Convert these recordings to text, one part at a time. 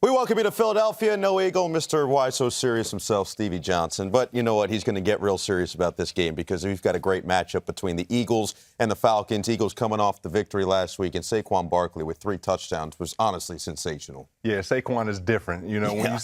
We welcome you to Philadelphia. No Eagle, Mr. Why So Serious himself, Stevie Johnson. But you know what? He's going to get real serious about this game because we've got a great matchup between the Eagles and the Falcons. Eagles coming off the victory last week, and Saquon Barkley with 3 touchdowns was honestly sensational. Yeah, Saquon is different. You know, when you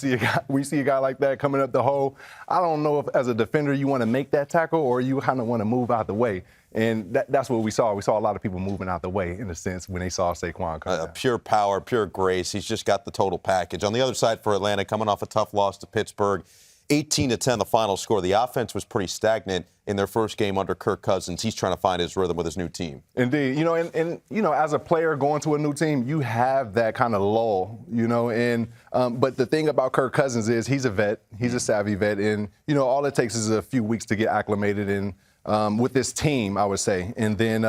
see a guy like that coming up the hole, I don't know if as a defender you want to make that tackle or you kind of want to move out the way. And that's what we saw. We saw a lot of people moving out the way, in a sense, when they saw Saquon come down. Pure power, pure grace. He's just got the total package. On the other side for Atlanta, coming off a tough loss to Pittsburgh, 18-10 the final score. The offense was pretty stagnant in their first game under Kirk Cousins. He's trying to find his rhythm with his new team. Indeed. You know, and you know, as a player going to a new team, you have that kind of lull, you know. And but the thing about Kirk Cousins is he's a vet. He's a savvy vet. And, you know, all it takes is a few weeks to get acclimated in. With this team, I would say, and then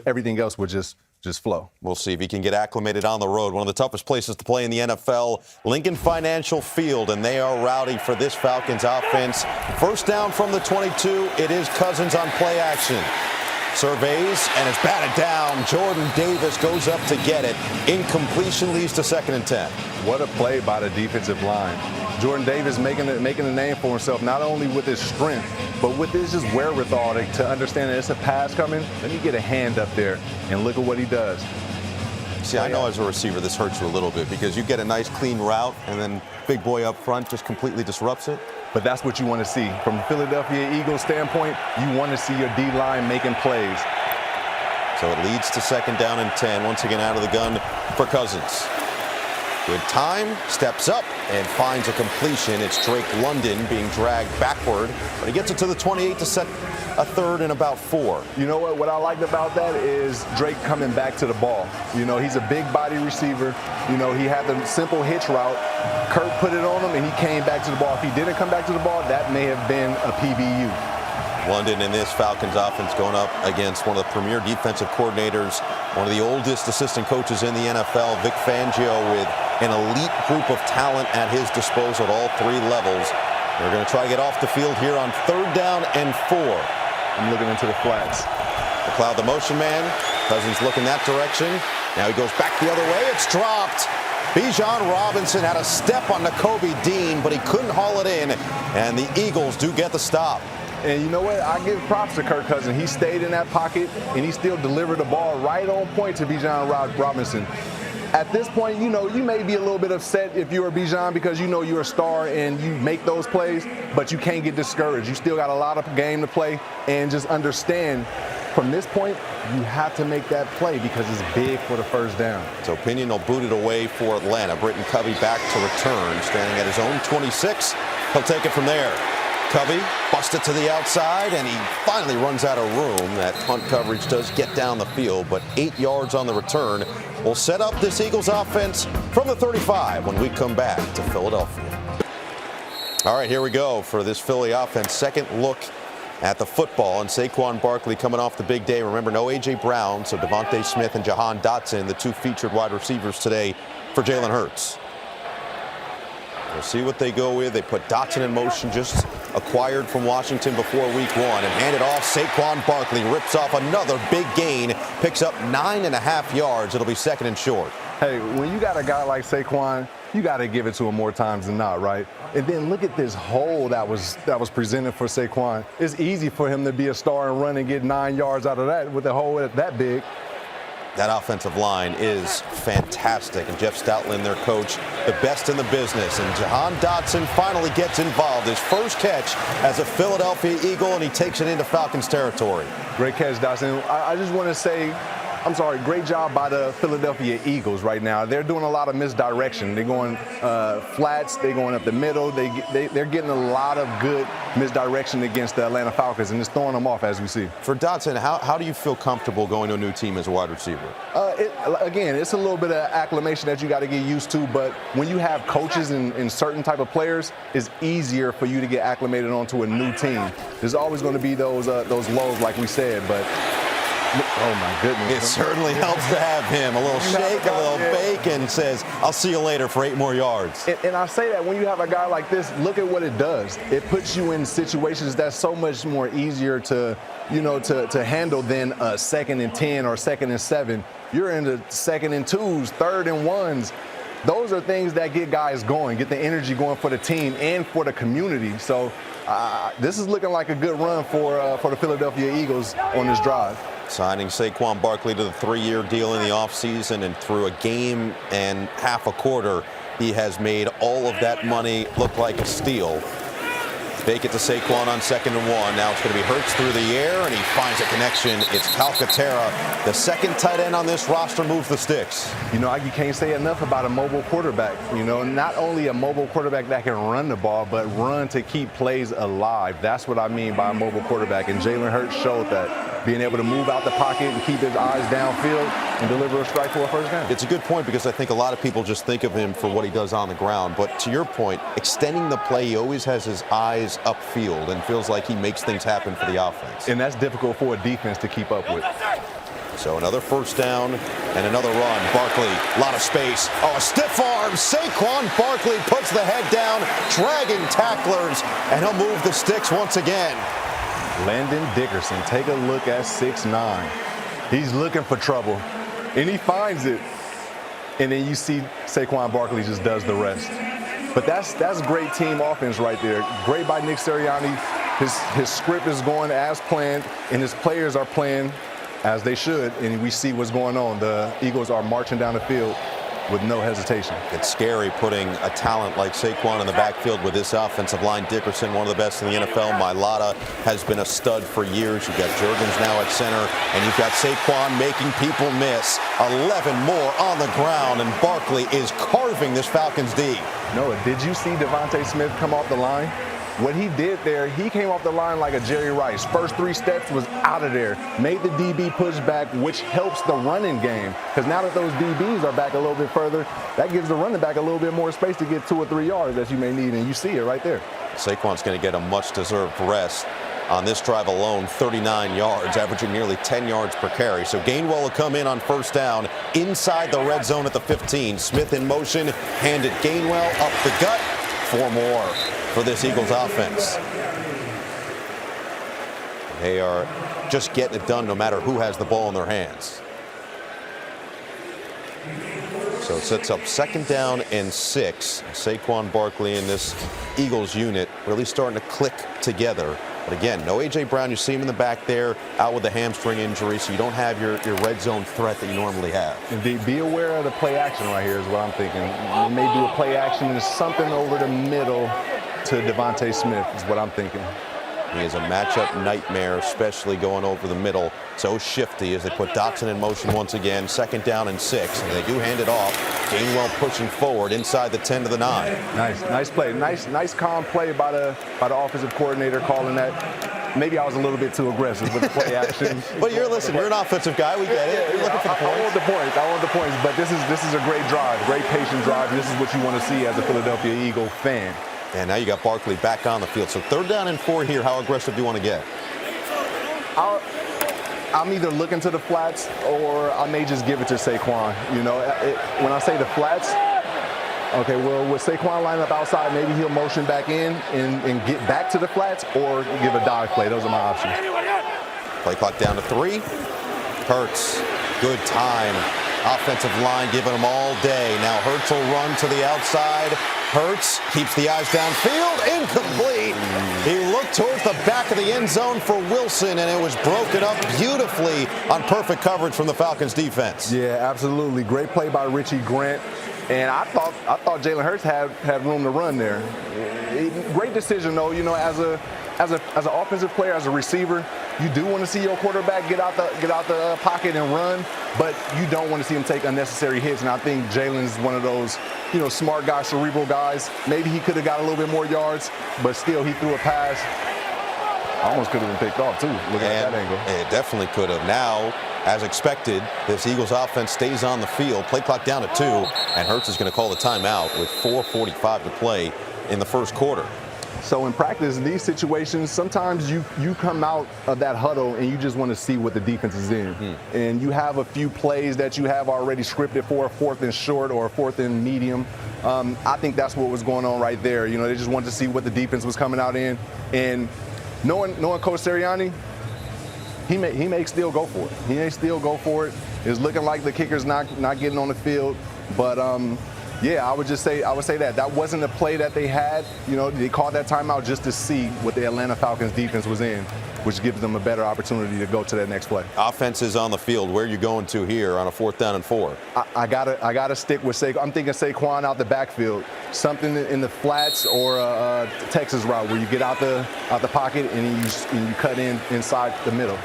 everything else would just flow. We'll see if he can get acclimated on the road. One of the toughest places to play in the NFL, Lincoln Financial Field, and they are rowdy for this Falcons offense. First down from the 22, it is Cousins on play action. Surveys, and it's batted down. Jordan Davis goes up to get it. Incompletion leads to 2nd and 10. What a play by the defensive line. Jordan Davis making a name for himself, not only with his strength, but with his just wherewithal to understand that it's a pass coming. Let me get a hand up there, and look at what he does. See, I know as a receiver this hurts you a little bit because you get a nice clean route, and then big boy up front just completely disrupts it. But that's what you want to see. From the Philadelphia Eagles standpoint, you want to see your D-line making plays. So it leads to 2nd down and 10. Once again out of the gun for Cousins. Good time, steps up, and finds a completion. It's Drake London being dragged backward, but he gets it to the 28 to set a 3rd and about 4. You know what? What I liked about that is Drake coming back to the ball. You know, he's a big body receiver. You know, he had the simple hitch route. Kirk put it on him, and he came back to the ball. If he didn't come back to the ball, that may have been a PBU. London in this Falcons offense going up against one of the premier defensive coordinators, one of the oldest assistant coaches in the NFL, Vic Fangio, with an elite group of talent at his disposal at all 3 levels. They're going to try to get off the field here on 3rd down and 4. I'm looking into the flats. McLeod, the motion man. Cousins looking that direction. Now he goes back the other way. It's dropped. Bijan Robinson had a step on Nakobe Dean, but he couldn't haul it in. And the Eagles do get the stop. And you know what? I give props to Kirk Cousins. He stayed in that pocket, and he still delivered the ball right on point to Bijan Robinson. At this point, you know, you may be a little bit upset if you're a Bijan because you know you're a star and you make those plays, but you can't get discouraged. You still got a lot of game to play, and just understand from this point, you have to make that play because it's big for the 1st down. So Pinion will boot it away for Atlanta. Britton Covey back to return, standing at his own 26. He'll take it from there. Covey busts it to the outside, and he finally runs out of room. That punt coverage does get down the field, but 8 yards on the return will set up this Eagles offense from the 35 when we come back to Philadelphia. All right, here we go for this Philly offense. Second look at the football, and Saquon Barkley coming off the big day. Remember, no A.J. Brown, so Devontae Smith and Jahan Dotson, the 2 featured wide receivers today for Jalen Hurts. We'll see what they go with. They put Dotson in motion, just acquired from Washington before week 1, and hand it off. Saquon Barkley rips off another big gain, picks up 9.5 yards. It'll be 2nd and short. Hey, when you got a guy like Saquon, you got to give it to him more times than not, right? And then look at this hole that was presented for Saquon. It's easy for him to be a star and run and get 9 yards out of that with a hole that big. That offensive line is fantastic, and Jeff Stoutland, their coach, the best in the business. And Jahan Dotson finally gets involved. His first catch as a Philadelphia Eagle, and he takes it into Falcons territory. Great catch, Dotson. I just want to say, great job by the Philadelphia Eagles right now. They're doing a lot of misdirection. They're going flats. They're going up the middle. They're getting a lot of good misdirection against the Atlanta Falcons, and it's throwing them off, as we see. For Dotson, how do you feel comfortable going to a new team as a wide receiver? Again, it's a little bit of acclimation that you got to get used to, but when you have coaches and certain type of players, it's easier for you to get acclimated onto a new team. There's always going to be those lows, like we said, but oh my goodness. It certainly helps to have him. A little shake, a little bake, and says, I'll see you later for 8 more yards. And I say that when you have a guy like this, look at what it does. It puts you in situations that's so much more easier to handle than a 2nd and 10 or 2nd and 7. You're in the 2nd and 2s, 3rd and 1s. those are things that get guys going, get the energy going for the team and for the community. So this is looking like a good run for the Philadelphia Eagles on this drive. Signing Saquon Barkley to the 3-year deal in the offseason, and through a game and half a quarter, he has made all of that money look like a steal. Fake it to Saquon on 2nd and 1. Now it's going to be Hurts through the air, and he finds a connection. It's Calcaterra. The second tight end on this roster moves the sticks. You know, you can't say enough about a mobile quarterback. You know, not only a mobile quarterback that can run the ball, but run to keep plays alive. That's what I mean by a mobile quarterback, and Jalen Hurts showed that. Being able to move out the pocket and keep his eyes downfield and deliver a strike for a first down. It's a good point, because I think a lot of people just think of him for what he does on the ground. But to your point, extending the play, he always has his eyes upfield and feels like he makes things happen for the offense. And that's difficult for a defense to keep up with. So another first down and another run. Barkley, a lot of space. Oh, a stiff arm. Saquon Barkley puts the head down, dragging tacklers, and he'll move the sticks once again. Landon Dickerson, take a look at 6'9". He's looking for trouble, and he finds it. And then you see Saquon Barkley just does the rest. But that's great team offense right there. Great by Nick Sirianni. His script is going as planned, and his players are playing as they should, and we see what's going on. The Eagles are marching down the field with no hesitation. It's scary putting a talent like Saquon in the backfield with this offensive line. Dickerson, one of the best in the NFL. Mailata has been a stud for years. You've got Juergens now at center, and you've got Saquon making people miss. 11 more on the ground, and Barkley is carving this Falcons D. Noah, did you see Devontae Smith come off the line? What he did there, he came off the line like a Jerry Rice. First 3 steps was out of there. Made the DB push back, which helps the running game. Because now that those DBs are back a little bit further, that gives the running back a little bit more space to get 2 or 3 yards that you may need, and you see it right there. Saquon's going to get a much-deserved rest. On this drive alone, 39 yards, averaging nearly 10 yards per carry. So Gainwell will come in on first down inside the red zone at the 15. Smith in motion, handed Gainwell up the gut. 4 more for this Eagles offense. They are just getting it done no matter who has the ball in their hands. So it sets up 2nd down and 6. Saquon Barkley and this Eagles unit really starting to click together. But again, no A.J. Brown. You see him in the back there, out with a hamstring injury, so you don't have your red zone threat that you normally have. And be aware of the play action right here is what I'm thinking. They may do a play action and something over the middle to Devontae Smith is what I'm thinking. He is a matchup nightmare, especially going over the middle. So shifty as they put Dotson in motion once again. 2nd down and 6, and they do hand it off. Gainwell pushing forward inside the 10 to the 9. Nice play. Nice calm play by the offensive coordinator calling that. Maybe I was a little bit too aggressive with the play action. But you're an offensive guy. We get it. You're looking for the points. I want the points. But this is a great drive, great patient drive. This is what you want to see as a Philadelphia Eagle fan. And now you got Barkley back on the field. So 3rd down and 4 here. How aggressive do you want to get? I'm either looking to the flats or I may just give it to Saquon. You know, when I say the flats, okay, well, with Saquon lining up outside, maybe he'll motion back in and get back to the flats or give a dive play. Those are my options. Play clock down to 3. Hurts, good time. Offensive line giving them all day. Now Hurts will run to the outside. Hurts keeps the eyes downfield. Incomplete. He looked towards the back of the end zone for Wilson, and it was broken up beautifully on perfect coverage from the Falcons defense. Yeah, absolutely. Great play by Richie Grant. And I thought Jalen Hurts had room to run there. Great decision, though. You know, as an offensive player, as a receiver, you do want to see your quarterback get out the pocket and run, but you don't want to see him take unnecessary hits. And I think Jalen's one of those, you know, smart guys, cerebral guys. Maybe he could have got a little bit more yards, but still he threw a pass. Almost could have been picked off too. Look at that angle. It definitely could have. Now, as expected, this Eagles offense stays on the field. Play clock down to 2, and Hurts is going to call the timeout with 4:45 to play in the first quarter. So in practice, in these situations, sometimes you come out of that huddle and you just want to see what the defense is in. And you have a few plays that you have already scripted for a 4th and short or a 4th and medium. I think that's what was going on right there. You know, they just wanted to see what the defense was coming out in. And knowing Coach Sirianni, he may still go for it. He may still go for it. It's looking like the kicker's not getting on the field, but Yeah, I would say that wasn't a play that they had. You know, they called that timeout just to see what the Atlanta Falcons defense was in, which gives them a better opportunity to go to that next play. Offense is on the field. Where are you going to here on a 4th down and 4? I gotta stick with Saquon. I'm thinking Saquon out the backfield, something in the flats or a Texas route where you get out the pocket and you cut inside the middle.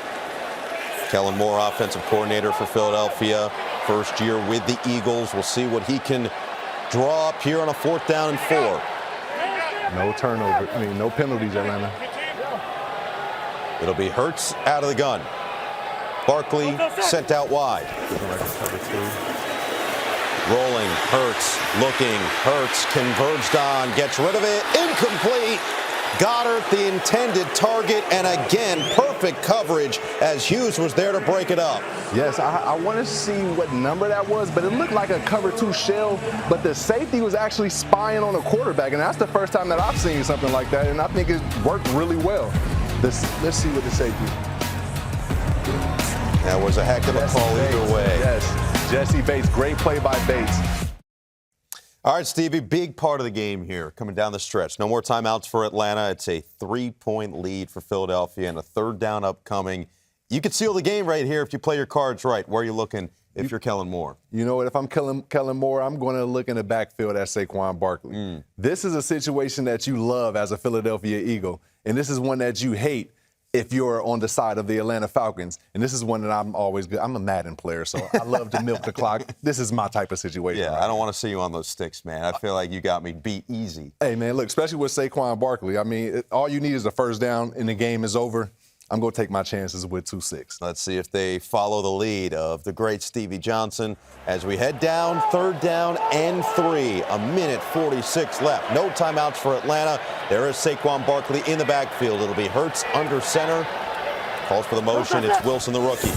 Kellen Moore, offensive coordinator for Philadelphia, first year with the Eagles. We'll see what he can draw up here on a 4th down and 4. No penalties, Atlanta. It'll be Hurts out of the gun. Barkley sent out wide. Rolling, Hurts, looking, Hurts converged on, gets rid of it, incomplete. Goddard, the intended target, and again, perfect coverage as Hughes was there to break it up. Yes, I want to see what number that was, but it looked like a cover 2 shell, but the safety was actually spying on a quarterback, and that's the first time that I've seen something like that, and I think it worked really well. Let's see what the safety. That was a heck of a call either way. Yes, Jesse Bates, great play by Bates. All right, Stevie, big part of the game here coming down the stretch. No more timeouts for Atlanta. It's a 3-point lead for Philadelphia and a 3rd down upcoming. You could seal the game right here if you play your cards right. Where are you looking if you're Kellen Moore? You know what? If I'm Kellen Moore, I'm going to look in the backfield at Saquon Barkley. This is a situation that you love as a Philadelphia Eagle, and this is one that you hate if you're on the side of the Atlanta Falcons. And this is one that I'm always good. I'm a Madden player, so I love to milk the clock. This is my type of situation. Yeah, right? I don't want to see you on those sticks, man. I feel like you got me beat easy. Hey, man, look, especially with Saquon Barkley. I mean, all you need is a 1st down and the game is over. I'm going to take my chances with 2-6. Let's see if they follow the lead of the great Stevie Johnson as we head down 3rd down and 3. A minute 46 left. No timeouts for Atlanta. There is Saquon Barkley in the backfield. It'll be Hurts under center. Calls for the motion. It's Wilson, the rookie.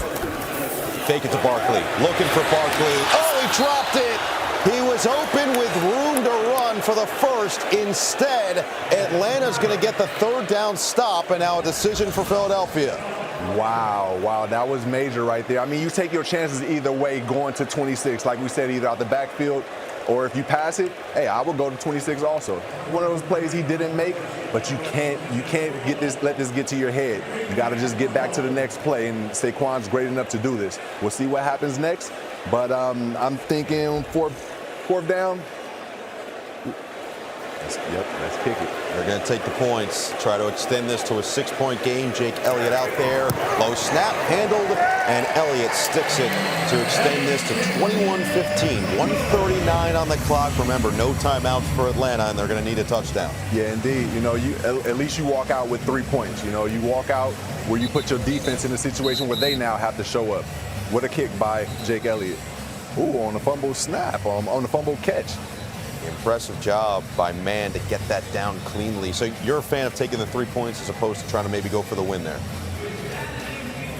Fake it to Barkley. Looking for Barkley. Oh, he dropped it. He was open with room to run for the first. Instead, Atlanta's going to get the 3rd down stop, and now a decision for Philadelphia. Wow, that was major right there. I mean, you take your chances either way going to 26, like we said, either out the backfield or if you pass it, hey, I would go to 26 also. One of those plays he didn't make, but you can't let this get to your head. You got to just get back to the next play, and Saquon's great enough to do this. We'll see what happens next, but I'm thinking 4th down. Let's kick it. They're going to take the points, try to extend this to a 6-point game. Jake Elliott out there. Low snap, handled, and Elliott sticks it to extend this to 21-15. 1:39 on the clock. Remember, no timeouts for Atlanta, and they're going to need a touchdown. Yeah, indeed. You know, at least you walk out with 3 points. You know, you walk out where you put your defense in a situation where they now have to show up. What a kick by Jake Elliott. Ooh, on the fumble snap, on the fumble catch. Impressive job by Mann to get that down cleanly. So you're a fan of taking the 3 points as opposed to trying to maybe go for the win there?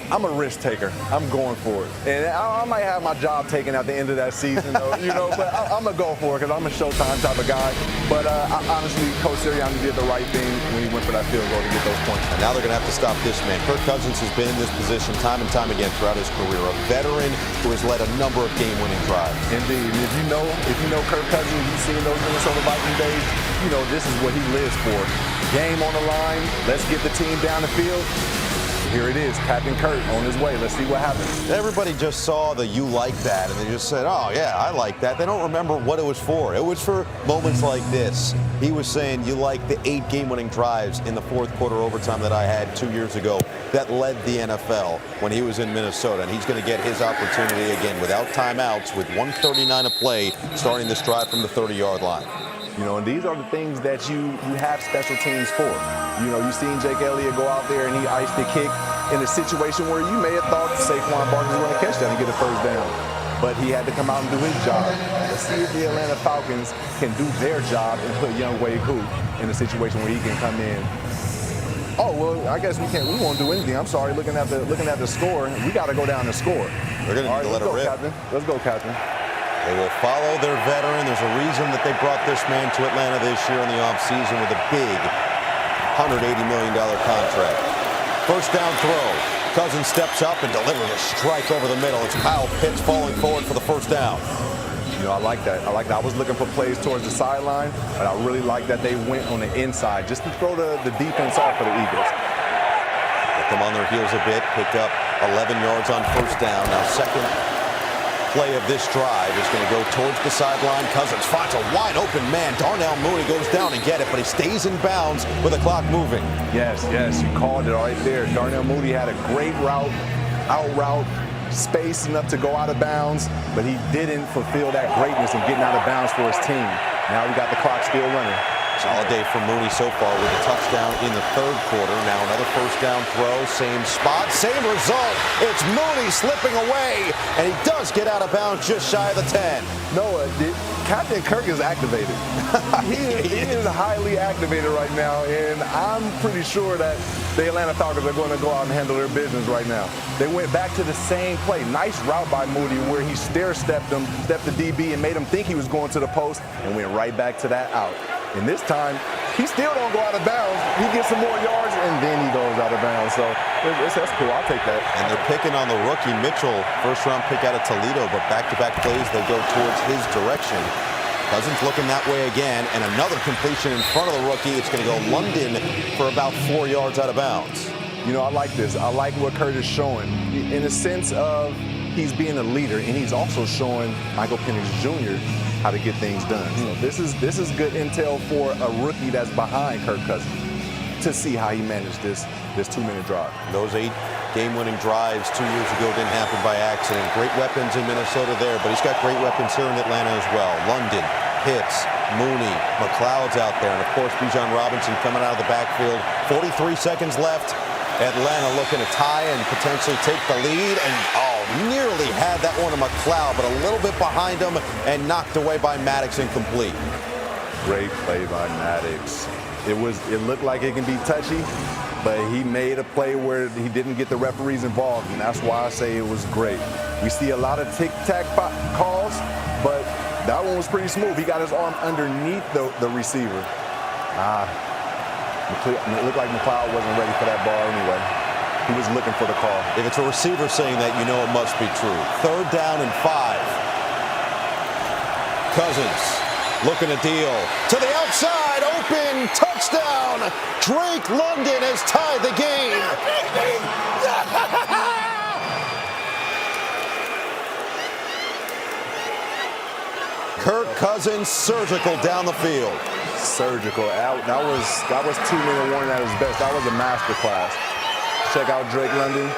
I'm a risk taker. I'm going for it. And I might have my job taken at the end of that season, though, you know, but I'm going to go for it because I'm a Showtime type of guy. But honestly, Coach Sirianni did the right thing when he went for that field goal to get those points. And now they're going to have to stop this man. Kirk Cousins has been in this position time and time again throughout his career. A veteran who has led a number of game-winning drives. Indeed. And if you know Kirk Cousins, you've seen those Minnesota Vikings days, you know this is what he lives for. Game on the line. Let's get the team down the field. Here it is, Captain Kurt on his way. Let's see what happens. Everybody just saw the "you like that" and they just said, "Oh yeah, I like that." They don't remember what it was for. It was for moments like this. He was saying, "You like the 8 game-winning drives in the 4th quarter overtime that I had 2 years ago that led the NFL when he was in Minnesota," and he's going to get his opportunity again without timeouts with 1:39 to play, starting this drive from the 30-yard line. You know, and these are the things that you have special teams for. You know, you've seen Jake Elliott go out there and he iced the kick in a situation where you may have thought Saquon Barkley was going to catch that and get a 1st down. But he had to come out and do his job. Let's see if the Atlanta Falcons can do their job and put young Wade Who in a situation where he can come in. Oh, well, I guess we won't do anything. I'm sorry, looking at the score, we got to go down and score. They're going to need to let it rip. Captain. Let's go, Captain. They will follow their veteran. There's a reason that they brought this man to Atlanta this year in the offseason with a big $180 million contract. 1st down throw. Cousins steps up and delivers a strike over the middle. It's Kyle Pitts falling forward for the 1st down. You know, I like that. I was looking for plays towards the sideline, but I really like that they went on the inside just to throw the defense off for the Eagles. Get them on their heels a bit, pick up 11 yards on first down. Now second play of this drive is going to go towards the sideline. Cousins finds a wide open man. Darnell Mooney goes down and get it, but he stays in bounds with the clock moving. Yes, you called it right there. Darnell Mooney had a great route, out route, space enough to go out of bounds, but he didn't fulfill that greatness of getting out of bounds for his team. Now we got the clock still running. Solid day for Mooney so far with a touchdown in the third quarter. Now another first down throw, same spot, same result. It's Mooney slipping away, and he does get out of bounds just shy of the 10. Noah, Captain Kirk is activated. he is highly activated right now, and I'm pretty sure that the Atlanta Falcons are going to go out and handle their business right now. They went back to the same play. Nice route by Mooney where he stair-stepped him, stepped the DB, and made him think he was going to the post, and went right back to that out. And this time, he still don't go out of bounds. He gets some more yards, and then he goes out of bounds. So that's cool. I'll take that. And they're picking on the rookie Mitchell, first-round pick out of Toledo, but back-to-back plays, they go towards his direction. Cousins looking that way again, and another completion in front of the rookie. It's going to go London for about 4 yards out of bounds. You know, I like this. I like what Kurt is showing in the sense of he's being a leader, and he's also showing Michael Penix Jr. how to get things done. So this is good intel for a rookie that's behind Kirk Cousins to see how he managed this 2-minute drive. Those 8 game-winning drives 2 years ago didn't happen by accident. Great weapons in Minnesota there, but he's got great weapons here in Atlanta as well. London, Pitts, Mooney, McLeod's out there, and of course Bijan Robinson coming out of the backfield. 43 seconds left. Atlanta looking to tie and potentially take the lead, and nearly had that one to McLeod, but a little bit behind him and knocked away by Maddox, incomplete. Great play by Maddox. It looked like it can be touchy, but he made a play where he didn't get the referees involved, and that's why I say it was great. We see a lot of tic-tac calls, but that one was pretty smooth. He got his arm underneath the receiver. It looked like McLeod wasn't ready for that ball anyway. He was looking for the call. If it's a receiver saying that, you know it must be true. 3rd down and 5. Cousins looking to deal. To the outside, open, touchdown. Drake London has tied the game. Kirk Cousins surgical down the field. Surgical. That was 2-minute warning at his best. That was a masterclass. Check out Drake London.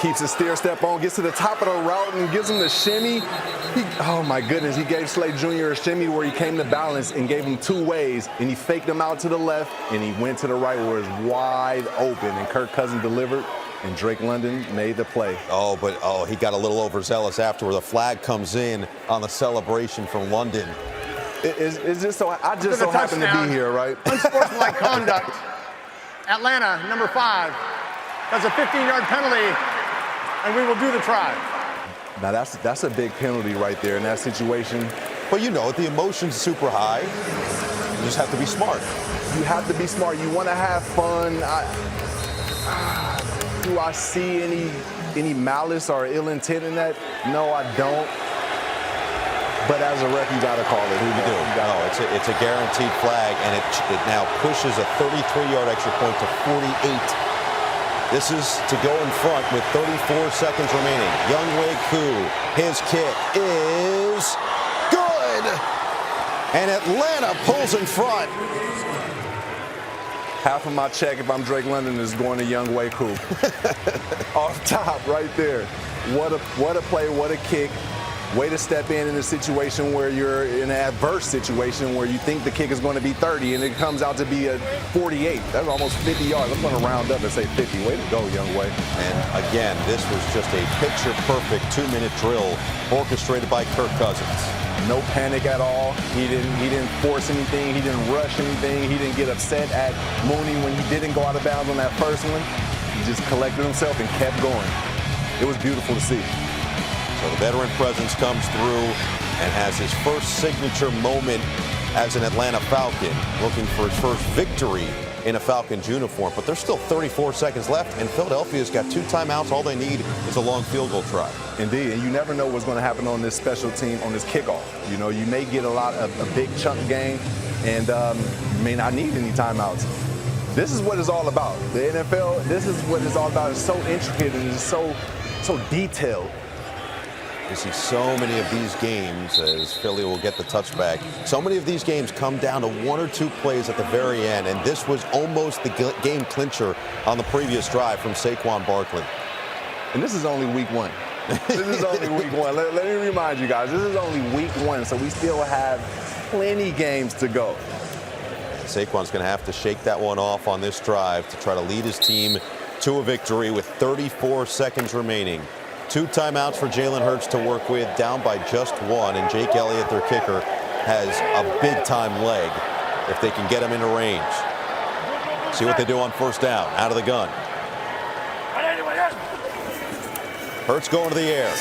Keeps his step on, gets to the top of the route and gives him the shimmy. Oh my goodness, he gave Slade Jr. a shimmy where he came to balance and gave him 2 ways, and he faked him out to the left and he went to the right where it's wide open, and Kirk Cousins delivered and Drake London made the play. He got a little overzealous afterward. The flag comes in on the celebration from London. It's just so I just so happen to be here, right? Unsportsmanlike conduct. Atlanta, number 5. That's a 15-yard penalty, and we will do the try. Now that's a big penalty right there in that situation. Well, you know, the emotion's super high. You just have to be smart. You have to be smart. You want to have fun. Do I see any malice or ill intent in that? No, I don't. But as a ref, you got to call it. You do. No, it's a guaranteed flag, and it now pushes a 33-yard extra point to 48. This is to go in front with 34 seconds remaining. Younghoe Koo, his kick is good. And Atlanta pulls in front. Half of my check, if I'm Drake London, is going to Younghoe Koo. Off top, right there. What a play, what a kick. Way to step in a situation where you're in an adverse situation where you think the kick is going to be 30 and it comes out to be a 48. That's almost 50 yards. I'm going to round up and say 50. Way to go, Younghoe. And again, this was just a picture-perfect 2-minute drill orchestrated by Kirk Cousins. No panic at all. He didn't force anything. He didn't rush anything. He didn't get upset at Mooney when he didn't go out of bounds on that first one. He just collected himself and kept going. It was beautiful to see. So the veteran presence comes through and has his first signature moment as an Atlanta Falcon, looking for his first victory in a Falcons uniform. But there's still 34 seconds left, and Philadelphia's got 2 timeouts. All they need is a long field goal try. Indeed, and you never know what's going to happen on this special team, on this kickoff. You know, you may get a big chunk game, and you may not need any timeouts. This is what it's all about. The NFL, this is what it's all about. It's so intricate and it's so detailed. You see so many of these games, as Philly will get the touchback, so many of these games come down to 1 or 2 plays at the very end, and this was almost the game clincher on the previous drive from Saquon Barkley. And this is only week 1. This is only week 1. Let me remind you guys, this is only week 1, so we still have plenty games to go. Saquon's going to have to shake that one off on this drive to try to lead his team to a victory with 34 seconds remaining. 2 timeouts for Jalen Hurts to work with, down by just 1, and Jake Elliott, their kicker, has a big-time leg if they can get him into range. See what they do on first down, out of the gun. Hurts going to the air.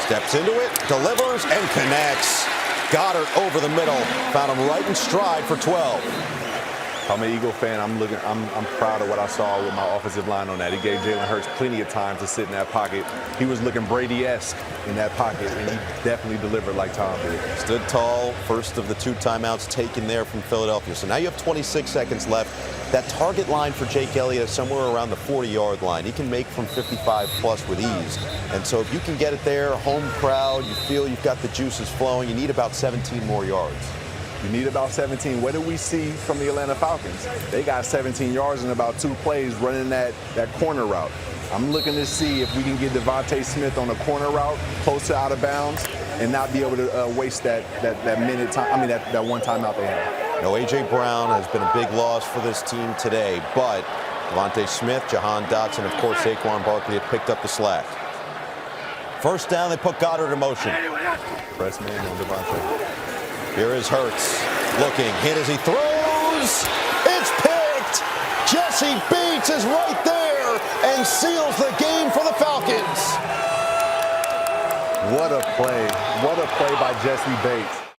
Steps into it, delivers, and connects. Goddard over the middle, found him right in stride for 12. I'm an Eagle fan. I'm proud of what I saw with my offensive line on that. He gave Jalen Hurts plenty of time to sit in that pocket. He was looking Brady-esque in that pocket, and he definitely delivered like Tom did. Stood tall, first of the 2 timeouts taken there from Philadelphia. So now you have 26 seconds left. That target line for Jake Elliott is somewhere around the 40-yard line. He can make from 55+ with ease. And so if you can get it there, home crowd, you feel you've got the juices flowing, you need about 17 more yards. You need about 17. What did we see from the Atlanta Falcons? They got 17 yards in about 2 plays running that corner route. I'm looking to see if we can get Devontae Smith on a corner route close to out of bounds and not be able to waste that minute time. I mean, that 1 timeout they had. No, A.J. Brown has been a big loss for this team today, but Devontae Smith, Jahan Dotson, of course, Saquon Barkley have picked up the slack. First down, they put Goddard in motion. Press man on Devontae. Here is Hurts looking, hit as he throws. It's picked. Jesse Bates is right there and seals the game for the Falcons. What a play. What a play by Jesse Bates.